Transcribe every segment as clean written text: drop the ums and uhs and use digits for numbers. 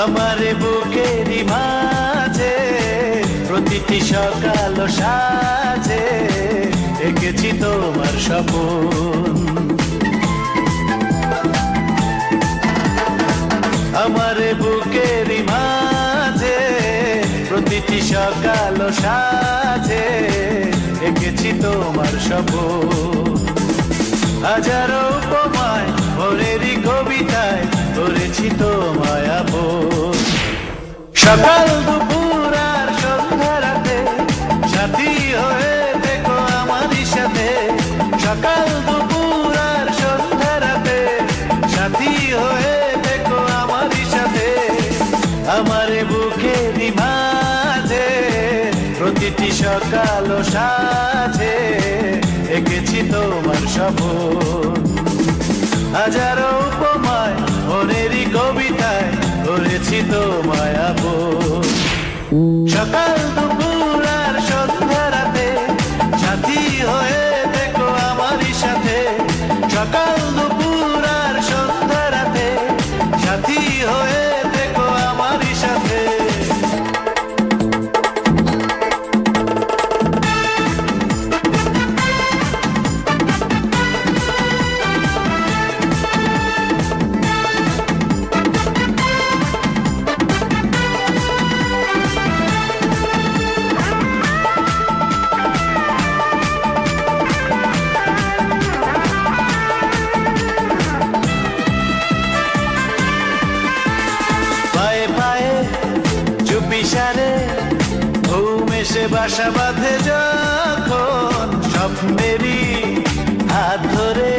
আমারে বুকেরই মাঝে প্রতিটি সকাল সাজে এঁকেছি তোমার স্বপ্ন। আমারে বুকেরই মাঝে প্রতিটি সকাল সাজে এঁকেছি তোমার স্বপ্ন। হাজারো উপমায় ভোরেরই কবিতায় করেছি তোমায় আপন। সকাল দুপুর আর সন্ধ্যা রাতে সাথী হয়ে দেখো আমারই সাথে। সকাল দুপুর আর সন্ধ্যা রাতে সাথী হয়ে দেখো আমারই সাথে। আমারে বুকেরই মাঝে প্রতিটি সকাল সাজে এঁকেছি তোমার স্বপ্ন। হাজারো উপমায় মনেরই কবিতায় করেছি তোমায় আপন। সকাল দুপুর আর সন্ধ্যা রাতে সাথী হয়ে দেখো আমারই সাথে। সকাল দুপুর আর সন্ধ্যা রাতে সাথী হয়ে দেখো আমারই সাথে। চুপিসারে ঘুম এসে বাসা বাঁধে যখন স্বপ্নেরই হাত ধরে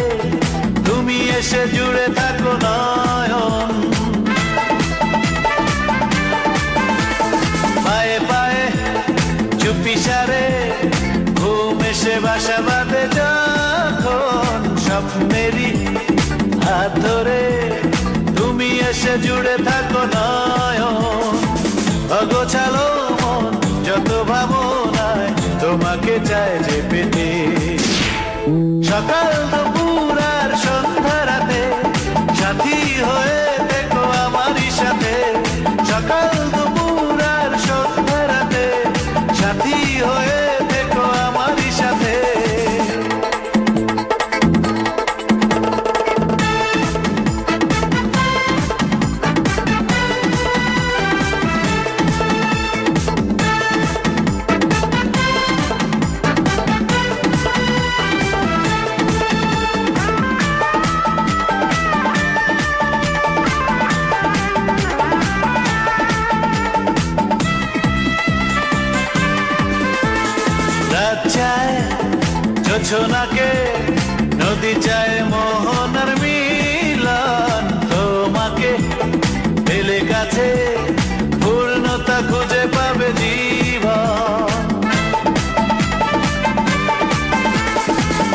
তুমি এসে জুড়ে থাকো নয়ন। পায়ে পায়ে চুপিসারে ঘুম এসে বাসা বাঁধে যখন স্বপ্নেরই হাত ধরে তুমি এসে জুড়ে থাকো নয়ন। অগোছালো মন যত ভাবনায় তোমাকে চায় যে পেতে। সকাল দুপুর আর সন্ধ্যা রাতে সাথী হয়ে দেখো আমারই সাথে। সকাল দুপুর আর সন্ধ্যা রাতে সাথী হয়ে দেখো আমারই সাথে। রাত চায় জোছনাকে, নদী চায় মোহনার মিলন। তোমাকে পেলে কাছে পূর্ণতা খুঁজে পাবে জীবন।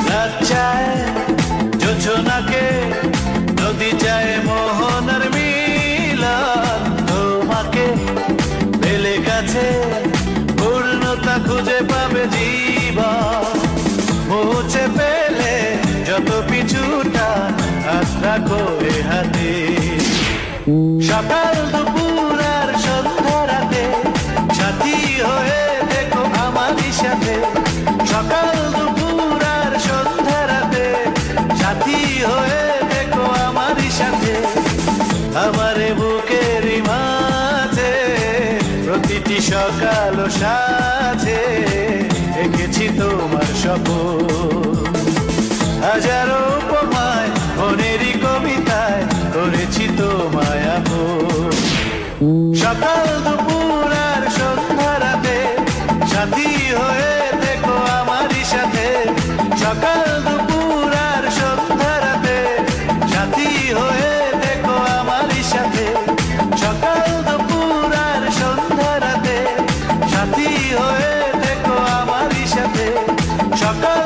রাত চায় জোছনাকে, নদী চায় মোহনার মিলন। তোমাকে পেলে কাছে পূর্ণতা খুঁজে পাবে জীবন। মুছে পেলে যত পিছুটা হাত রাখো এ হাতে। সকাল দুপুর আর সন্ধ্যা রাতে সাথী হয়ে দেখো আমারই সাথে। সকাল দুপুর আর সন্ধ্যা রাতে সাথী হয়ে দেখো আমারই সাথে। আমারে বুকেরই মাঝে প্রতিটি সকাল সাজে এঁকেছি তোমার স্বপ্ন। হাজারো উপমায় মনেরই কবিতায় করেছি তোমায় আপন। সকাল দুপুর আর সন্ধ্যা রাতে সাথী হয়ে দেখো আমারই সাথে। সকাল দুপুর আর সন্ধ্যা রাতে সাথী হয়ে দেখো আমারই সাথে। সকাল দুপুর আর সন্ধ্যা রাতে সাথী হয়ে দেখো আমারই সাথে। সকাল